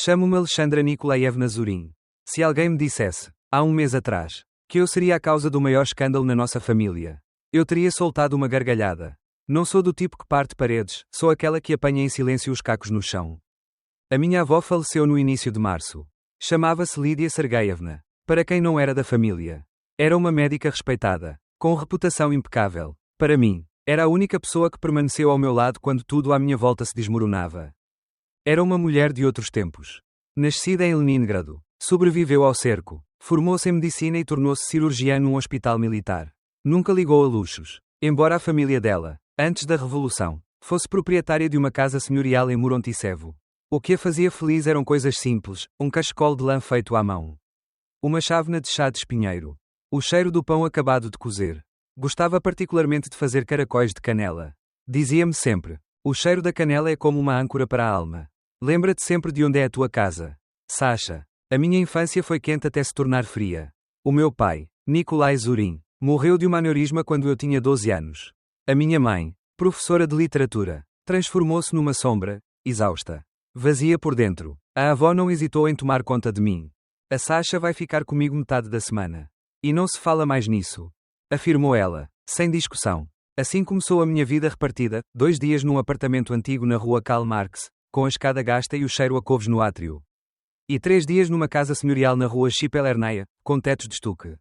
Chamo-me Alexandra Nikolaevna Zorin. Se alguém me dissesse, há um mês atrás, que eu seria a causa do maior escândalo na nossa família, eu teria soltado uma gargalhada. Não sou do tipo que parte paredes, sou aquela que apanha em silêncio os cacos no chão. A minha avó faleceu no início de março. Chamava-se Lídia Sergeyevna. Para quem não era da família, era uma médica respeitada, com reputação impecável. Para mim, era a única pessoa que permaneceu ao meu lado quando tudo à minha volta se desmoronava. Era uma mulher de outros tempos. Nascida em Leningrado, sobreviveu ao cerco, formou-se em medicina e tornou-se cirurgiã num hospital militar. Nunca ligou a luxos, embora a família dela, antes da Revolução, fosse proprietária de uma casa senhorial em Murontisevo. O que a fazia feliz eram coisas simples, um cachecol de lã feito à mão, uma chávena de chá de espinheiro, o cheiro do pão acabado de cozer. Gostava particularmente de fazer caracóis de canela. Dizia-me sempre: o cheiro da canela é como uma âncora para a alma. Lembra-te sempre de onde é a tua casa. Sasha. A minha infância foi quente até se tornar fria. O meu pai, Nikolai Zorin, morreu de um aneurisma quando eu tinha 12 anos. A minha mãe, professora de literatura, transformou-se numa sombra, exausta, vazia por dentro. A avó não hesitou em tomar conta de mim. A Sasha vai ficar comigo metade da semana. E não se fala mais nisso, afirmou ela, sem discussão. Assim começou a minha vida repartida, 2 dias num apartamento antigo na rua Karl Marx, com a escada gasta e o cheiro a couves no átrio. E 3 dias numa casa senhorial na rua Chipelernaia, com tetos de estuque.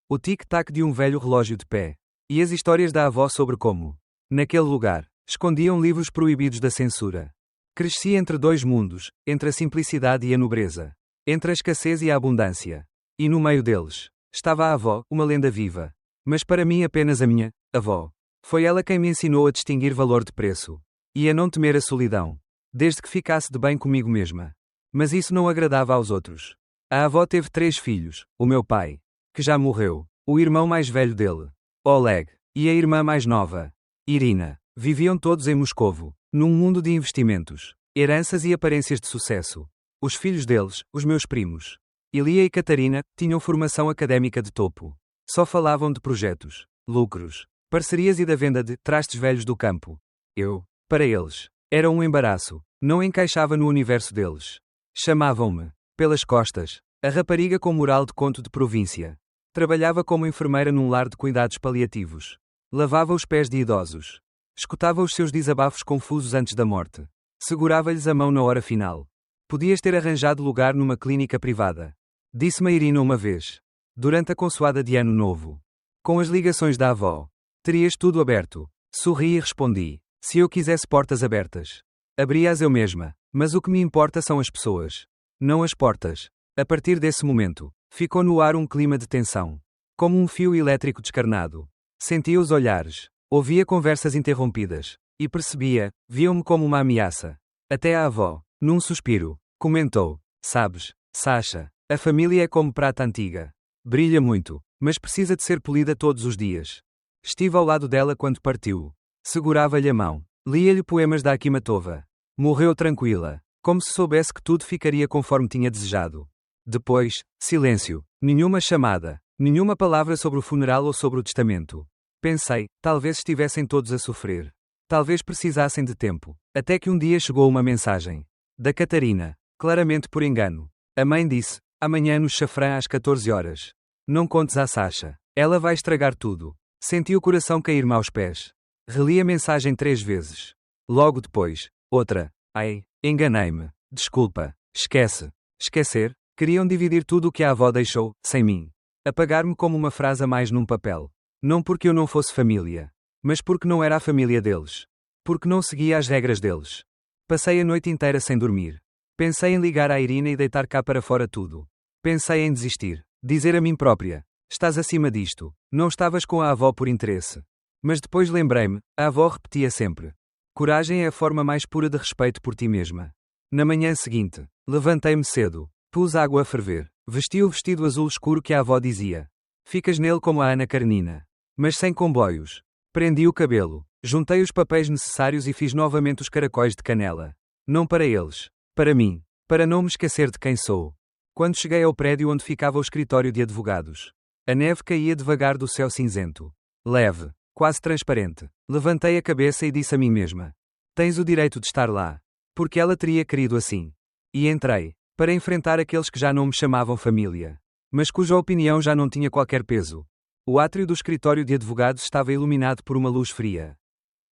O tic-tac de um velho relógio de pé. E as histórias da avó sobre como, naquele lugar, escondiam livros proibidos da censura. Cresci entre 2 mundos, entre a simplicidade e a nobreza, entre a escassez e a abundância. E no meio deles, estava a avó, uma lenda viva. Mas para mim apenas a minha avó. Foi ela quem me ensinou a distinguir valor de preço. E a não temer a solidão. Desde que ficasse de bem comigo mesma. Mas isso não agradava aos outros. A avó teve 3 filhos, o meu pai, que já morreu, o irmão mais velho dele, Oleg, e a irmã mais nova, Irina. Viviam todos em Moscovo, num mundo de investimentos, heranças e aparências de sucesso. Os filhos deles, os meus primos, Ilia e Catarina, tinham formação académica de topo. Só falavam de projetos, lucros, parcerias e da venda de trastes velhos do campo. Eu, para eles, era um embaraço, não encaixava no universo deles. Chamavam-me, pelas costas, a rapariga com moral de conto de província. Trabalhava como enfermeira num lar de cuidados paliativos. Lavava os pés de idosos. Escutava os seus desabafos confusos antes da morte. Segurava-lhes a mão na hora final. Podias ter arranjado lugar numa clínica privada, disse-me a Irina uma vez, durante a consoada de Ano Novo. Com as ligações da avó, terias tudo aberto. Sorri e respondi: se eu quisesse portas abertas, abria-as eu mesma, mas o que me importa são as pessoas, não as portas. A partir desse momento, ficou no ar um clima de tensão, como um fio elétrico descarnado. Sentia os olhares, ouvia conversas interrompidas, e percebia, viam-me como uma ameaça. Até a avó, num suspiro, comentou: sabes, Sasha, a família é como prata antiga. Brilha muito, mas precisa de ser polida todos os dias. Estive ao lado dela quando partiu. Segurava-lhe a mão. Lia-lhe poemas da Akhmatova. Morreu tranquila, como se soubesse que tudo ficaria conforme tinha desejado. Depois, silêncio. Nenhuma chamada, nenhuma palavra sobre o funeral ou sobre o testamento. Pensei, talvez estivessem todos a sofrer. Talvez precisassem de tempo. Até que um dia chegou uma mensagem da Catarina, claramente por engano. A mãe disse: amanhã no Chafrã às 14 horas. Não contes à Sasha. Ela vai estragar tudo. Senti o coração cair-me aos pés. Reli a mensagem 3 vezes. Logo depois, outra. Ai, enganei-me. Desculpa. Esquece. Esquecer? Queriam dividir tudo o que a avó deixou, sem mim. Apagar-me como uma frase a mais num papel. Não porque eu não fosse família, mas porque não era a família deles. Porque não seguia as regras deles. Passei a noite inteira sem dormir. Pensei em ligar à Irina e deitar cá para fora tudo. Pensei em desistir. Dizer a mim própria: estás acima disto. Não estavas com a avó por interesse. Mas depois lembrei-me, a avó repetia sempre: coragem é a forma mais pura de respeito por ti mesma. Na manhã seguinte, levantei-me cedo. Pus água a ferver. Vesti o vestido azul escuro que a avó dizia. Ficas nele como a Ana Karenina. Mas sem comboios. Prendi o cabelo. Juntei os papéis necessários e fiz novamente os caracóis de canela. Não para eles. Para mim. Para não me esquecer de quem sou. Quando cheguei ao prédio onde ficava o escritório de advogados, a neve caía devagar do céu cinzento. Leve. Quase transparente. Levantei a cabeça e disse a mim mesma: tens o direito de estar lá. Porque ela teria querido assim. E entrei. para enfrentar aqueles que já não me chamavam família, mas cuja opinião já não tinha qualquer peso. O átrio do escritório de advogados estava iluminado por uma luz fria.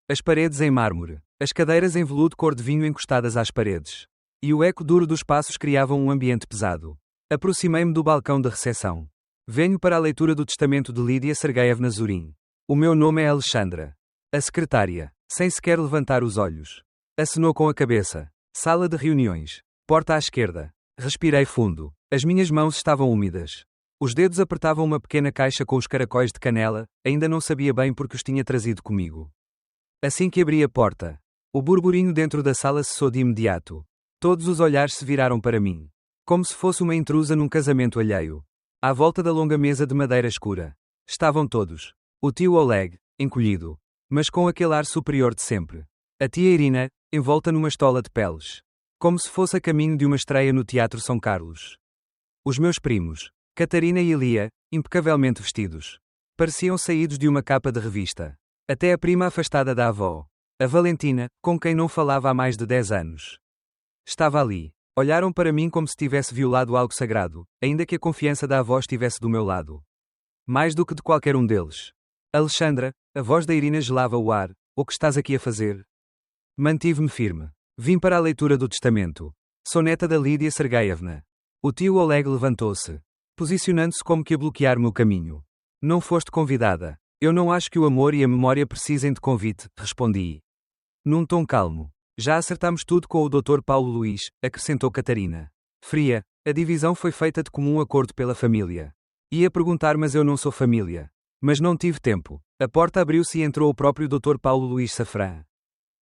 As paredes em mármore, as cadeiras em veludo cor de vinho encostadas às paredes, e o eco duro dos passos criavam um ambiente pesado. Aproximei-me do balcão da recepção. Venho para a leitura do testamento de Lídia Sergeyevna Zurin. O meu nome é Alexandra. A secretária, sem sequer levantar os olhos, acenou com a cabeça. Sala de reuniões. Porta à esquerda. Respirei fundo. As minhas mãos estavam úmidas. Os dedos apertavam uma pequena caixa com os caracóis de canela, ainda não sabia bem porque os tinha trazido comigo. Assim que abri a porta, o burburinho dentro da sala cessou de imediato. Todos os olhares se viraram para mim, como se fosse uma intrusa num casamento alheio. À volta da longa mesa de madeira escura, estavam todos. O tio Oleg, encolhido, mas com aquele ar superior de sempre. A tia Irina, envolta numa estola de peles, como se fosse a caminho de uma estreia no Teatro São Carlos. Os meus primos, Catarina e Ilia, impecavelmente vestidos, pareciam saídos de uma capa de revista. Até a prima afastada da avó, a Valentina, com quem não falava há mais de 10 anos. Estava ali. Olharam para mim como se tivesse violado algo sagrado, ainda que a confiança da avó estivesse do meu lado. Mais do que de qualquer um deles. Alexandra, a voz da Irina gelava o ar. O que estás aqui a fazer? Mantive-me firme. Vim para a leitura do testamento. Sou neta da Lídia Sergeyevna. O tio Oleg levantou-se, posicionando-se como que a bloquear-me o caminho. Não foste convidada. Eu não acho que o amor e a memória precisem de convite, respondi. Num tom calmo. Já acertamos tudo com o Dr. Paulo Luís, acrescentou Catarina. Fria, a divisão foi feita de comum acordo pela família. Ia perguntar, mas eu não sou família. Mas não tive tempo. A porta abriu-se e entrou o próprio Dr. Paulo Luís Safran.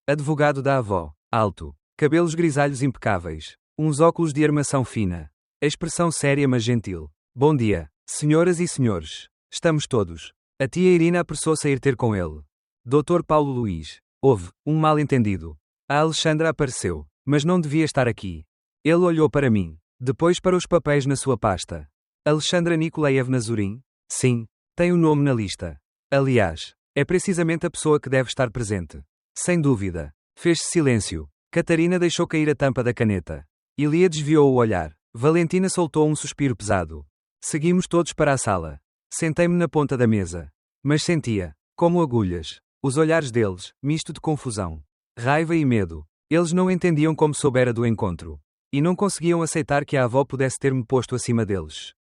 Advogado da avó, alto, cabelos grisalhos impecáveis, uns óculos de armação fina, a expressão séria mas gentil. Bom dia, senhoras e senhores. Estamos todos. A tia Irina apressou-se a ir ter com ele. Dr. Paulo Luís. Houve um mal-entendido. A Alexandra apareceu, mas não devia estar aqui. Ele olhou para mim, depois para os papéis na sua pasta. Alexandra Nikolaevna Zurin? Sim, tem o nome na lista. Aliás, é precisamente a pessoa que deve estar presente. Sem dúvida. Fez-se silêncio. Catarina deixou cair a tampa da caneta. Ilia desviou o olhar. Valentina soltou um suspiro pesado. Seguimos todos para a sala. Sentei-me na ponta da mesa. Mas sentia, como agulhas, os olhares deles, misto de confusão, raiva e medo. Eles não entendiam como soubera do encontro. E não conseguiam aceitar que a avó pudesse ter-me posto acima deles.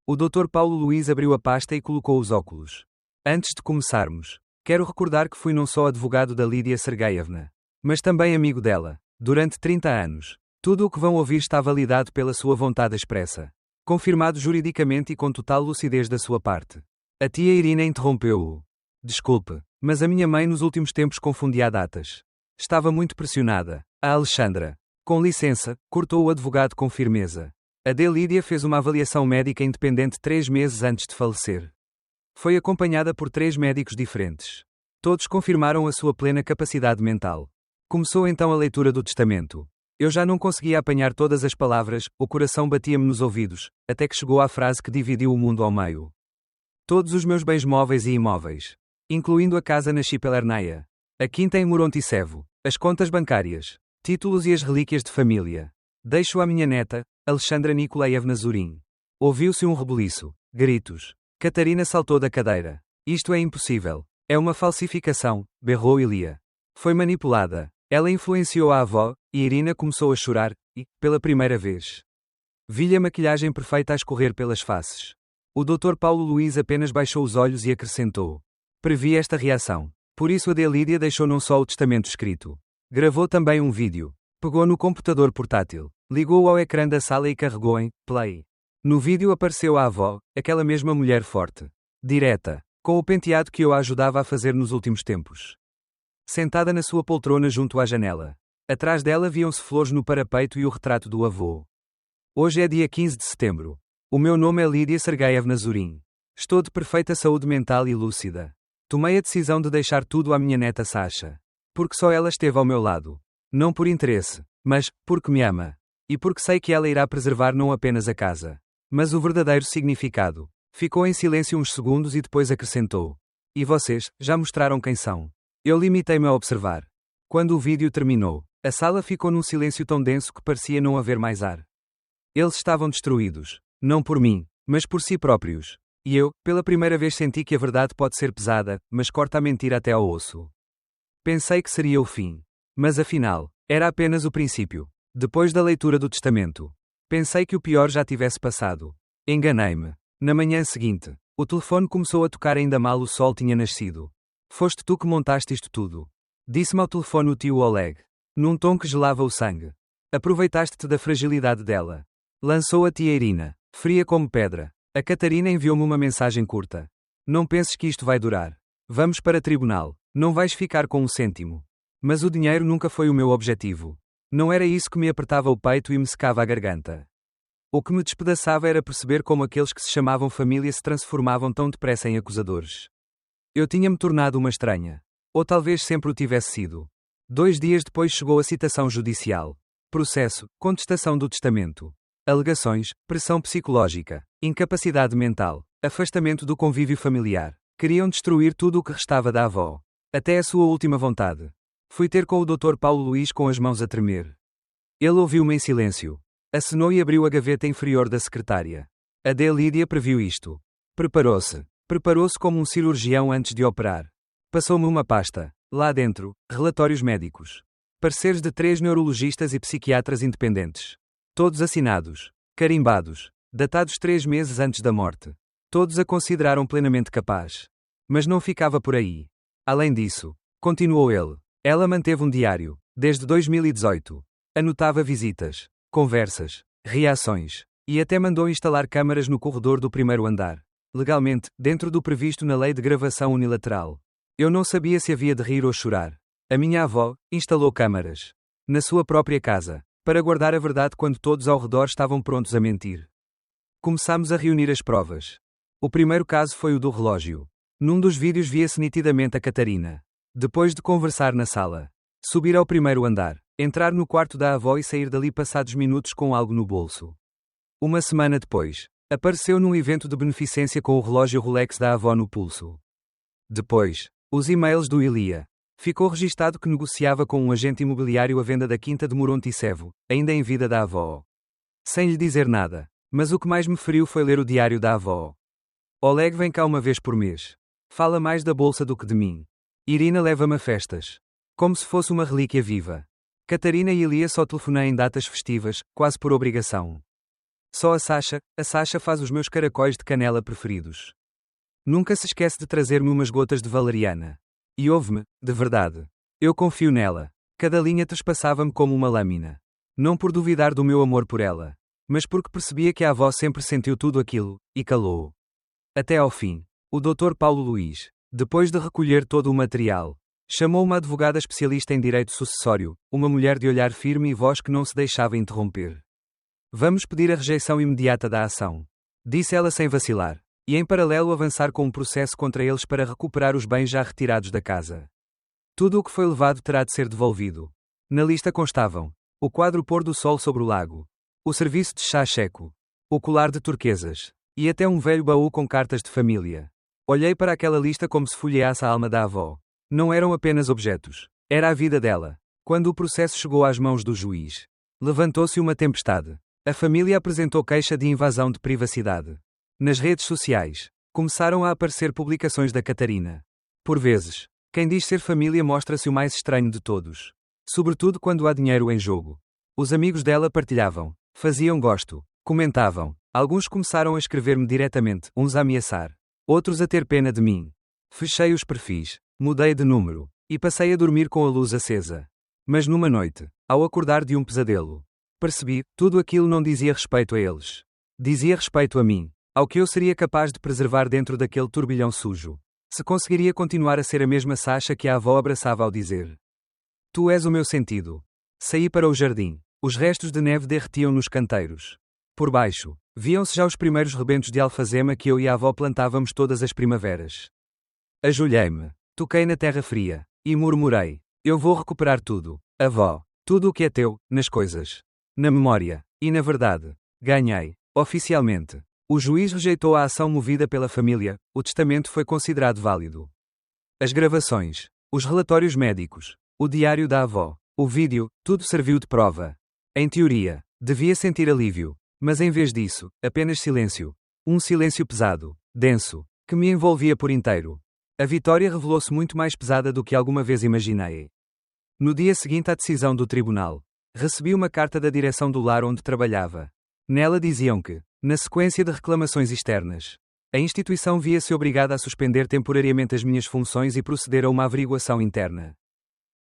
O Dr. Paulo Luís abriu a pasta e colocou os óculos. Antes de começarmos, quero recordar que fui não só advogado da Lídia Sergeyevna, mas também amigo dela, durante 30 anos. Tudo o que vão ouvir está validado pela sua vontade expressa. Confirmado juridicamente e com total lucidez da sua parte. A tia Irina interrompeu-o. Desculpe, mas a minha mãe nos últimos tempos confundia datas. Estava muito pressionada. A Alexandra. Com licença, cortou o advogado com firmeza. A de Lídia fez uma avaliação médica independente 3 meses antes de falecer. Foi acompanhada por 3 médicos diferentes. Todos confirmaram a sua plena capacidade mental. Começou então a leitura do testamento. Eu já não conseguia apanhar todas as palavras, o coração batia-me nos ouvidos, até que chegou à frase que dividiu o mundo ao meio. Todos os meus bens móveis e imóveis, incluindo a casa na Chipelernaia, a quinta em Moronticevo, as contas bancárias, títulos e as relíquias de família. Deixo à minha neta, Alexandra Nikolaevna Zurin. Ouviu-se um rebuliço, gritos. Catarina saltou da cadeira. Isto é impossível. É uma falsificação, berrou Ilia. Foi manipulada. Ela influenciou a avó, e Irina começou a chorar, e, pela primeira vez, vi-lhe a maquilhagem perfeita a escorrer pelas faces. O Dr. Paulo Luís apenas baixou os olhos e acrescentou. Previ esta reação. Por isso a de Lídia deixou não só o testamento escrito. Gravou também um vídeo. Pegou no computador portátil. Ligou ao ecrã da sala e carregou em play. No vídeo apareceu a avó, aquela mesma mulher forte, direta, com o penteado que eu a ajudava a fazer nos últimos tempos. Sentada na sua poltrona junto à janela. Atrás dela viam-se flores no parapeito e o retrato do avô. Hoje é dia 15 de setembro. O meu nome é Lídia Sergeyevna Zurin. Estou de perfeita saúde mental e lúcida. Tomei a decisão de deixar tudo à minha neta Sasha. Porque só ela esteve ao meu lado. Não por interesse, mas porque me ama. E porque sei que ela irá preservar não apenas a casa, mas o verdadeiro significado. Ficou em silêncio uns segundos e depois acrescentou. E vocês, já mostraram quem são? Eu limitei-me a observar. Quando o vídeo terminou, a sala ficou num silêncio tão denso que parecia não haver mais ar. Eles estavam destruídos. Não por mim, mas por si próprios. E eu, pela primeira vez senti que a verdade pode ser pesada, mas corta a mentira até ao osso. Pensei que seria o fim. Mas afinal, era apenas o princípio. Depois da leitura do testamento, pensei que o pior já tivesse passado. Enganei-me. Na manhã seguinte, o telefone começou a tocar ainda mal o sol tinha nascido. Foste tu que montaste isto tudo. Disse-me ao telefone o tio Oleg. Num tom que gelava o sangue. Aproveitaste-te da fragilidade dela. Lançou a tia Irina, fria como pedra. A Catarina enviou-me uma mensagem curta. Não penses que isto vai durar. Vamos para tribunal. Não vais ficar com um cêntimo. Mas o dinheiro nunca foi o meu objetivo. Não era isso que me apertava o peito e me secava a garganta. O que me despedaçava era perceber como aqueles que se chamavam família se transformavam tão depressa em acusadores. Eu tinha-me tornado uma estranha. Ou talvez sempre o tivesse sido. 2 dias depois chegou a citação judicial. Processo, contestação do testamento. Alegações, pressão psicológica, incapacidade mental, afastamento do convívio familiar. Queriam destruir tudo o que restava da avó. Até a sua última vontade. Fui ter com o Dr. Paulo Luís com as mãos a tremer. Ele ouviu-me em silêncio. Acenou e abriu a gaveta inferior da secretária. A D. Lídia previu isto. Preparou-se. Preparou-se como um cirurgião antes de operar. Passou-me uma pasta. Lá dentro, relatórios médicos. Pareceres de 3 neurologistas e psiquiatras independentes. Todos assinados. Carimbados. Datados 3 meses antes da morte. Todos a consideraram plenamente capaz. Mas não ficava por aí. Além disso, continuou ele, ela manteve um diário, desde 2018. Anotava visitas, conversas, reações. E até mandou instalar câmaras no corredor do primeiro andar. Legalmente, dentro do previsto na lei de gravação unilateral. Eu não sabia se havia de rir ou chorar. A minha avó instalou câmaras. Na sua própria casa. Para guardar a verdade quando todos ao redor estavam prontos a mentir. Começámos a reunir as provas. O primeiro caso foi o do relógio. Num dos vídeos via-se nitidamente a Catarina. Depois de conversar na sala. Subir ao primeiro andar. Entrar no quarto da avó e sair dali passados minutos com algo no bolso. Uma semana depois, apareceu num evento de beneficência com o relógio Rolex da avó no pulso. Depois, os e-mails do Ilia. Ficou registado que negociava com um agente imobiliário a venda da quinta de Moronticevo, ainda em vida da avó. Sem lhe dizer nada. Mas o que mais me feriu foi ler o diário da avó. Oleg vem cá uma vez por mês. Fala mais da bolsa do que de mim. Irina leva-me a festas. Como se fosse uma relíquia viva. Catarina e Ilia só telefonei em datas festivas, quase por obrigação. Só a Sasha faz os meus caracóis de canela preferidos. Nunca se esquece de trazer-me umas gotas de valeriana. E ouve-me, de verdade. Eu confio nela. Cada linha trespassava-me como uma lâmina. Não por duvidar do meu amor por ela. Mas porque percebia que a avó sempre sentiu tudo aquilo, e calou. Até ao fim. O Dr. Paulo Luís, depois de recolher todo o material, chamou uma advogada especialista em direito sucessório, uma mulher de olhar firme e voz que não se deixava interromper. Vamos pedir a rejeição imediata da ação. Disse ela sem vacilar. E em paralelo avançar com um processo contra eles para recuperar os bens já retirados da casa. Tudo o que foi levado terá de ser devolvido. Na lista constavam o quadro Pôr do Sol sobre o Lago, o serviço de chá checo, o colar de turquesas, e até um velho baú com cartas de família. Olhei para aquela lista como se folheasse a alma da avó. Não eram apenas objetos. Era a vida dela. Quando o processo chegou às mãos do juiz, levantou-se uma tempestade. A família apresentou queixa de invasão de privacidade. Nas redes sociais, começaram a aparecer publicações da Catarina. Por vezes, quem diz ser família mostra-se o mais estranho de todos. Sobretudo quando há dinheiro em jogo. Os amigos dela partilhavam, faziam gosto, comentavam. Alguns começaram a escrever-me diretamente, uns a ameaçar, outros a ter pena de mim. Fechei os perfis, mudei de número, e passei a dormir com a luz acesa. Mas numa noite, ao acordar de um pesadelo, percebi, tudo aquilo não dizia respeito a eles. Dizia respeito a mim. Ao que eu seria capaz de preservar dentro daquele turbilhão sujo. Se conseguiria continuar a ser a mesma Sasha que a avó abraçava ao dizer: Tu és o meu sentido. Saí para o jardim. Os restos de neve derretiam nos canteiros. Por baixo, viam-se já os primeiros rebentos de alfazema que eu e a avó plantávamos todas as primaveras. Ajoelhei-me. Toquei na terra fria. E murmurei: Eu vou recuperar tudo. Avó. Tudo o que é teu, nas coisas. Na memória. E na verdade. Ganhei. Oficialmente. O juiz rejeitou a ação movida pela família, o testamento foi considerado válido. As gravações, os relatórios médicos, o diário da avó, o vídeo, tudo serviu de prova. Em teoria, devia sentir alívio, Mas em vez disso, apenas silêncio. Um silêncio pesado, denso, que me envolvia por inteiro. A vitória revelou-se muito mais pesada do que alguma vez imaginei. No dia seguinte à decisão do tribunal, recebi uma carta da direção do lar onde trabalhava. Nela diziam que, na sequência de reclamações externas, a instituição via-se obrigada a suspender temporariamente as minhas funções e proceder a uma averiguação interna.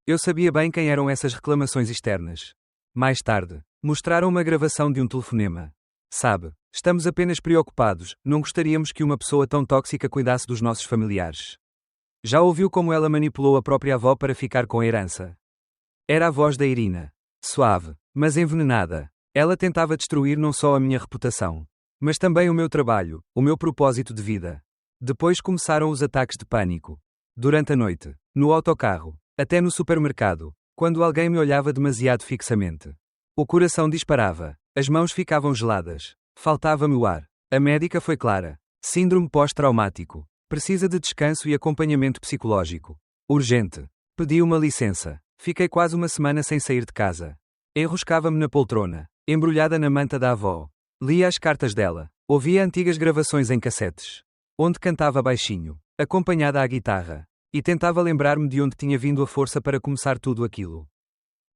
Eu sabia bem quem eram essas reclamações externas. Mais tarde, mostraram uma gravação de um telefonema. Sabe, estamos apenas preocupados, não gostaríamos que uma pessoa tão tóxica cuidasse dos nossos familiares. Já ouviu como ela manipulou a própria avó para ficar com a herança? Era a voz da Irina. Suave, mas envenenada. Ela tentava destruir não só a minha reputação, mas também o meu trabalho, o meu propósito de vida. Depois começaram os ataques de pânico. Durante a noite, no autocarro, até no supermercado, quando alguém me olhava demasiado fixamente. O coração disparava, as mãos ficavam geladas, faltava-me o ar. A médica foi clara. Síndrome pós-traumático. Precisa de descanso e acompanhamento psicológico. Urgente. Pedi uma licença. Fiquei quase uma semana sem sair de casa. Enroscava-me na poltrona, embrulhada na manta da avó. Lia as cartas dela. Ouvia antigas gravações em cassetes, onde cantava baixinho, acompanhada à guitarra, e tentava lembrar-me de onde tinha vindo a força para começar tudo aquilo.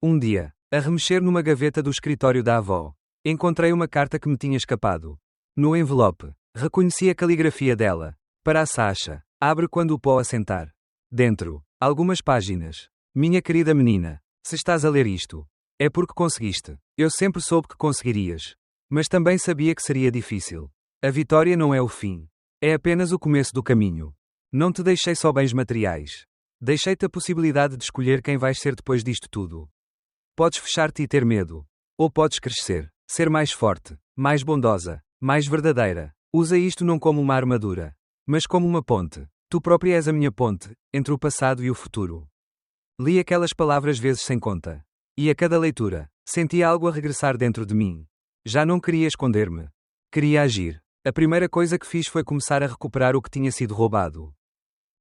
Um dia, a remexer numa gaveta do escritório da avó, encontrei uma carta que me tinha escapado. No envelope, reconheci a caligrafia dela. Para a Sasha, abre quando o pó assentar. Dentro, algumas páginas. Minha querida menina, se estás a ler isto, é porque conseguiste. Eu sempre soube que conseguirias. Mas também sabia que seria difícil. A vitória não é o fim. É apenas o começo do caminho. Não te deixei só bens materiais. Deixei-te a possibilidade de escolher quem vais ser depois disto tudo. Podes fechar-te e ter medo. Ou podes crescer, ser mais forte, mais bondosa, mais verdadeira. Usa isto não como uma armadura, mas como uma ponte. Tu própria és a minha ponte, entre o passado e o futuro. Li aquelas palavras vezes sem conta. E a cada leitura, sentia algo a regressar dentro de mim. Já não queria esconder-me. Queria agir. A primeira coisa que fiz foi começar a recuperar o que tinha sido roubado.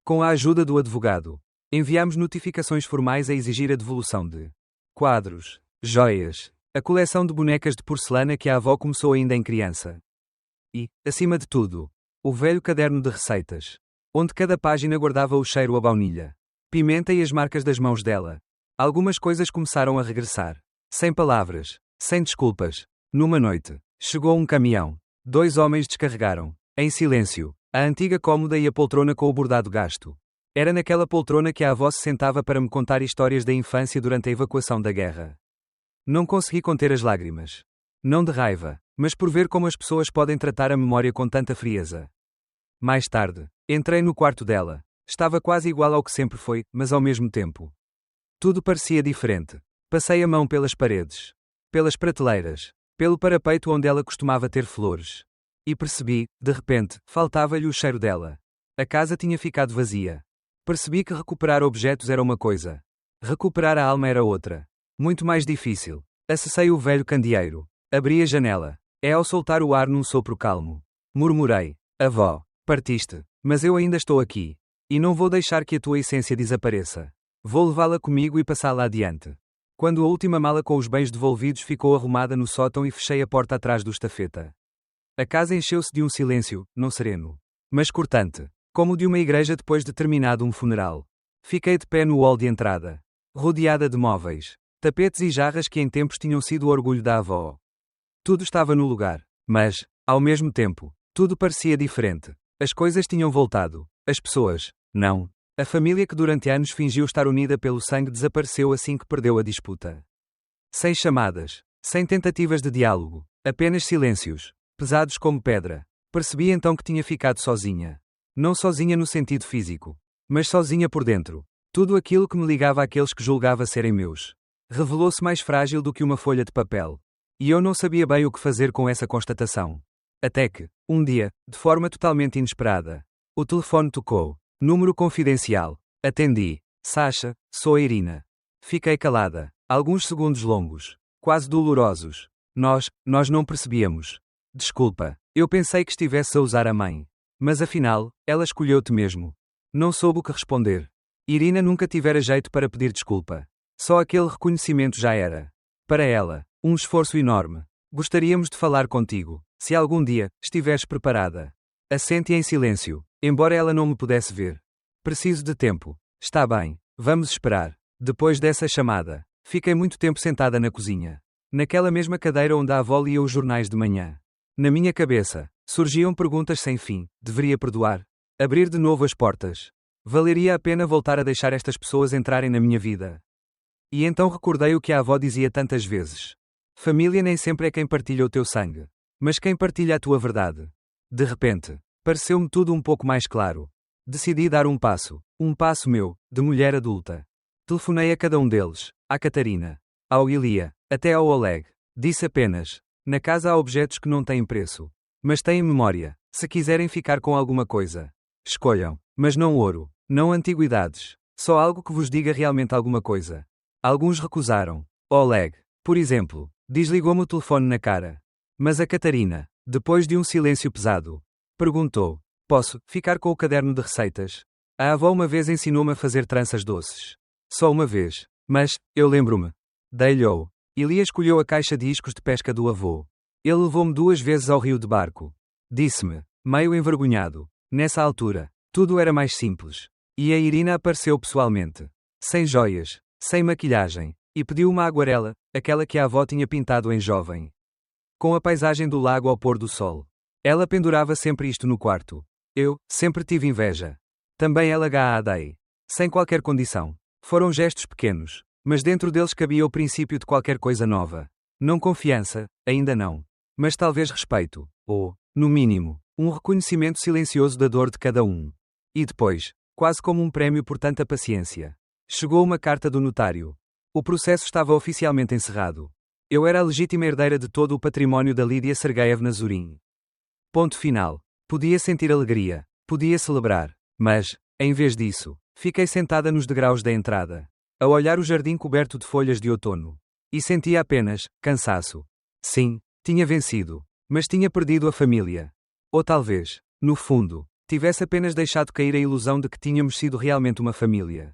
Com a ajuda do advogado, enviámos notificações formais a exigir a devolução de quadros, joias, a coleção de bonecas de porcelana que a avó começou ainda em criança. E, acima de tudo, o velho caderno de receitas, onde cada página guardava o cheiro a baunilha, pimenta e as marcas das mãos dela. Algumas coisas começaram a regressar. Sem palavras, sem desculpas. Numa noite, chegou um caminhão. 2 homens descarregaram, em silêncio, a antiga cômoda e a poltrona com o bordado gasto. Era naquela poltrona que a avó se sentava para me contar histórias da infância durante a evacuação da guerra. Não consegui conter as lágrimas. Não de raiva, mas por ver como as pessoas podem tratar a memória com tanta frieza. Mais tarde, entrei no quarto dela. Estava quase igual ao que sempre foi, mas ao mesmo tempo. Tudo parecia diferente. Passei a mão pelas paredes, pelas prateleiras, pelo parapeito onde ela costumava ter flores. E percebi, de repente, faltava-lhe o cheiro dela. A casa tinha ficado vazia. Percebi que recuperar objetos era uma coisa. Recuperar a alma era outra. Muito mais difícil. Acessei o velho candeeiro. Abri a janela. É ao soltar o ar num sopro calmo. Murmurei. Avó, partiste, mas eu ainda estou aqui. E não vou deixar que a tua essência desapareça. Vou levá-la comigo e passá-la adiante. Quando a última mala com os bens devolvidos ficou arrumada no sótão e fechei a porta atrás do estafeta. A casa encheu-se de um silêncio, não sereno, mas cortante, como o de uma igreja depois de terminado um funeral. Fiquei de pé no hall de entrada, rodeada de móveis, tapetes e jarras que em tempos tinham sido o orgulho da avó. Tudo estava no lugar, mas, ao mesmo tempo, tudo parecia diferente. As coisas tinham voltado, as pessoas, não. A família que durante anos fingiu estar unida pelo sangue desapareceu assim que perdeu a disputa. Sem chamadas, sem tentativas de diálogo, apenas silêncios, pesados como pedra. Percebi então que tinha ficado sozinha. Não sozinha no sentido físico, mas sozinha por dentro. Tudo aquilo que me ligava àqueles que julgava serem meus revelou-se mais frágil do que uma folha de papel. E eu não sabia bem o que fazer com essa constatação. Até que, um dia, de forma totalmente inesperada, o telefone tocou. Número confidencial. Atendi. Sasha, sou a Irina. Fiquei calada. Alguns segundos longos. Quase dolorosos. Nós não percebíamos. Desculpa. Eu pensei que estivesse a usar a mãe. Mas afinal, ela escolheu-te mesmo. Não soube o que responder. Irina nunca tivera jeito para pedir desculpa. Só aquele reconhecimento já era. Para ela, um esforço enorme. Gostaríamos de falar contigo, se algum dia estiveres preparada. Assente em silêncio, embora ela não me pudesse ver. Preciso de tempo. Está bem, vamos esperar. Depois dessa chamada, fiquei muito tempo sentada na cozinha. Naquela mesma cadeira onde a avó lia os jornais de manhã. Na minha cabeça, surgiam perguntas sem fim. Deveria perdoar? Abrir de novo as portas? Valeria a pena voltar a deixar estas pessoas entrarem na minha vida? E então recordei o que a avó dizia tantas vezes. Família nem sempre é quem partilha o teu sangue, mas quem partilha a tua verdade. De repente, pareceu-me tudo um pouco mais claro. Decidi dar um passo meu, de mulher adulta. Telefonei a cada um deles, à Catarina, ao Ilia, até ao Oleg. Disse apenas: na casa há objetos que não têm preço, mas têm memória. Se quiserem ficar com alguma coisa, escolham, mas não ouro, não antiguidades, só algo que vos diga realmente alguma coisa. Alguns recusaram. Oleg, por exemplo, desligou-me o telefone na cara. Mas a Catarina, depois de um silêncio pesado, perguntou: posso ficar com o caderno de receitas? A avó uma vez ensinou-me a fazer tranças doces. Só uma vez. Mas, eu lembro-me. Dei-lhe-o. Ilia escolheu a caixa de iscos de pesca do avô. Ele levou-me 2 vezes ao rio de barco. Disse-me, meio envergonhado. Nessa altura, tudo era mais simples. E a Irina apareceu pessoalmente. Sem joias, sem maquilhagem, e pediu uma aguarela, aquela que a avó tinha pintado em jovem. Com a paisagem do lago ao pôr do sol. Ela pendurava sempre isto no quarto. Eu, sempre tive inveja. Também ela dei. Sem qualquer condição. Foram gestos pequenos, mas dentro deles cabia o princípio de qualquer coisa nova. Não confiança, ainda não. Mas talvez respeito, ou, no mínimo, um reconhecimento silencioso da dor de cada um. E depois, quase como um prémio por tanta paciência, chegou uma carta do notário. O processo estava oficialmente encerrado. Eu era a legítima herdeira de todo o património da Lídia Sergeyevna Zorin. Ponto final. Podia sentir alegria, podia celebrar, mas, em vez disso, fiquei sentada nos degraus da entrada, a olhar o jardim coberto de folhas de outono. E sentia apenas cansaço. Sim, tinha vencido, mas tinha perdido a família. Ou talvez, no fundo, tivesse apenas deixado cair a ilusão de que tínhamos sido realmente uma família.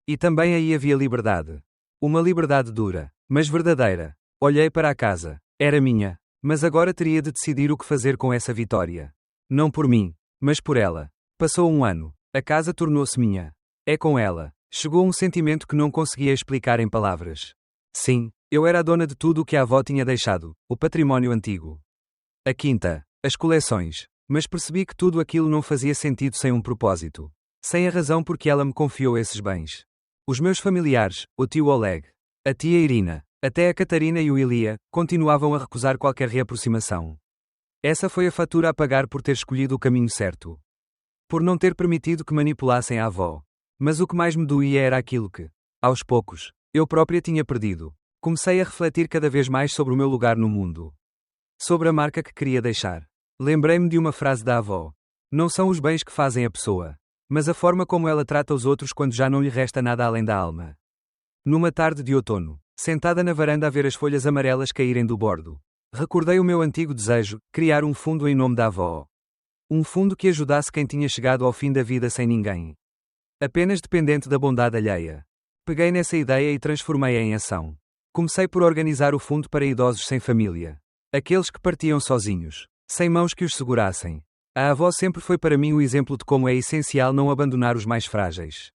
E também aí havia liberdade. Uma liberdade dura, mas verdadeira. Olhei para a casa. Era minha, mas agora teria de decidir o que fazer com essa vitória. Não por mim, mas por ela. Passou um ano. A casa tornou-se minha. É com ela. Chegou um sentimento que não conseguia explicar em palavras. Sim, eu era a dona de tudo o que a avó tinha deixado, o património antigo. A quinta, as coleções. Mas percebi que tudo aquilo não fazia sentido sem um propósito. Sem a razão por que ela me confiou esses bens. Os meus familiares, o tio Oleg, a tia Irina, até a Catarina e o Ilia, continuavam a recusar qualquer reaproximação. Essa foi a fatura a pagar por ter escolhido o caminho certo. Por não ter permitido que manipulassem a avó. Mas o que mais me doía era aquilo que, aos poucos, eu própria tinha perdido. Comecei a refletir cada vez mais sobre o meu lugar no mundo. Sobre a marca que queria deixar. Lembrei-me de uma frase da avó. Não são os bens que fazem a pessoa, mas a forma como ela trata os outros quando já não lhe resta nada além da alma. Numa tarde de outono, sentada na varanda a ver as folhas amarelas caírem do bordo, recordei o meu antigo desejo, criar um fundo em nome da avó. Um fundo que ajudasse quem tinha chegado ao fim da vida sem ninguém. Apenas dependente da bondade alheia. Peguei nessa ideia e transformei-a em ação. Comecei por organizar o fundo para idosos sem família. Aqueles que partiam sozinhos, sem mãos que os segurassem. A avó sempre foi para mim o exemplo de como é essencial não abandonar os mais frágeis.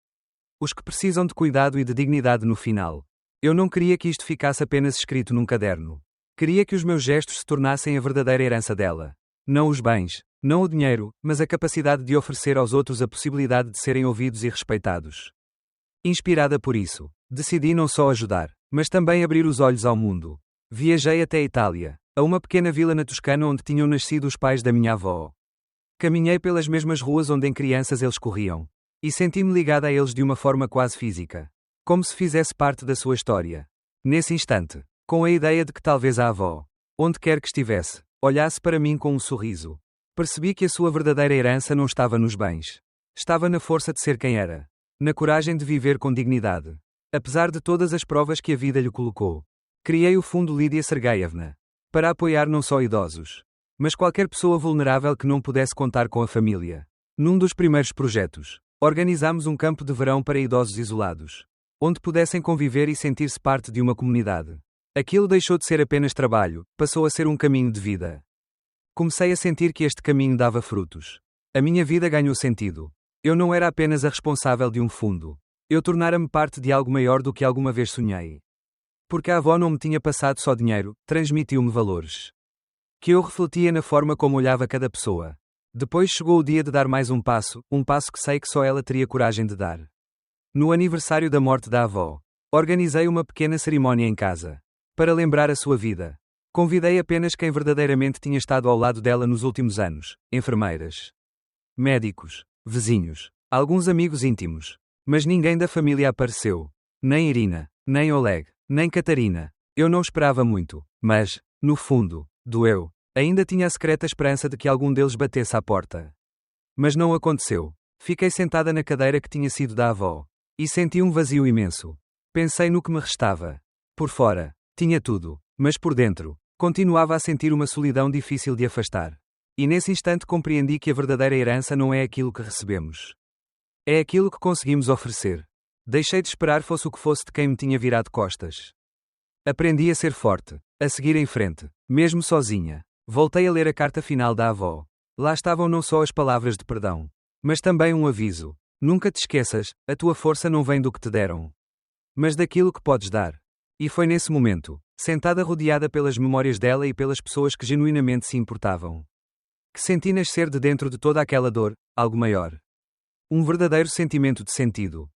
Os que precisam de cuidado e de dignidade no final. Eu não queria que isto ficasse apenas escrito num caderno. Queria que os meus gestos se tornassem a verdadeira herança dela. Não os bens, não o dinheiro, mas a capacidade de oferecer aos outros a possibilidade de serem ouvidos e respeitados. Inspirada por isso, decidi não só ajudar, mas também abrir os olhos ao mundo. Viajei até a Itália, a uma pequena vila na Toscana onde tinham nascido os pais da minha avó. Caminhei pelas mesmas ruas onde em crianças eles corriam. E senti-me ligada a eles de uma forma quase física. Como se fizesse parte da sua história. Nesse instante, com a ideia de que talvez a avó, onde quer que estivesse, olhasse para mim com um sorriso. Percebi que a sua verdadeira herança não estava nos bens. Estava na força de ser quem era. Na coragem de viver com dignidade. Apesar de todas as provas que a vida lhe colocou. Criei o Fundo Lídia Sergeyevna. Para apoiar não só idosos, mas qualquer pessoa vulnerável que não pudesse contar com a família. Num dos primeiros projetos, organizámos um campo de verão para idosos isolados, onde pudessem conviver e sentir-se parte de uma comunidade. Aquilo deixou de ser apenas trabalho, passou a ser um caminho de vida. Comecei a sentir que este caminho dava frutos. A minha vida ganhou sentido. Eu não era apenas a responsável de um fundo. Eu tornara-me parte de algo maior do que alguma vez sonhei. Porque a avó não me tinha passado só dinheiro, transmitiu-me valores. Que eu refletia na forma como olhava cada pessoa. Depois chegou o dia de dar mais um passo que sei que só ela teria coragem de dar. No aniversário da morte da avó, organizei uma pequena cerimónia em casa. Para lembrar a sua vida. Convidei apenas quem verdadeiramente tinha estado ao lado dela nos últimos anos: enfermeiras, médicos, vizinhos, alguns amigos íntimos. Mas ninguém da família apareceu. Nem Irina, nem Oleg, nem Catarina. Eu não esperava muito, mas, no fundo, doeu. Ainda tinha a secreta esperança de que algum deles batesse à porta. Mas não aconteceu. Fiquei sentada na cadeira que tinha sido da avó. E senti um vazio imenso. Pensei no que me restava. Por fora, tinha tudo, mas por dentro, continuava a sentir uma solidão difícil de afastar. E nesse instante compreendi que a verdadeira herança não é aquilo que recebemos. É aquilo que conseguimos oferecer. Deixei de esperar fosse o que fosse de quem me tinha virado costas. Aprendi a ser forte, a seguir em frente, mesmo sozinha. Voltei a ler a carta final da avó. Lá estavam não só as palavras de perdão, mas também um aviso. Nunca te esqueças, a tua força não vem do que te deram, mas daquilo que podes dar. E foi nesse momento, sentada rodeada pelas memórias dela e pelas pessoas que genuinamente se importavam, que senti nascer de dentro de toda aquela dor, algo maior. Um verdadeiro sentimento de sentido.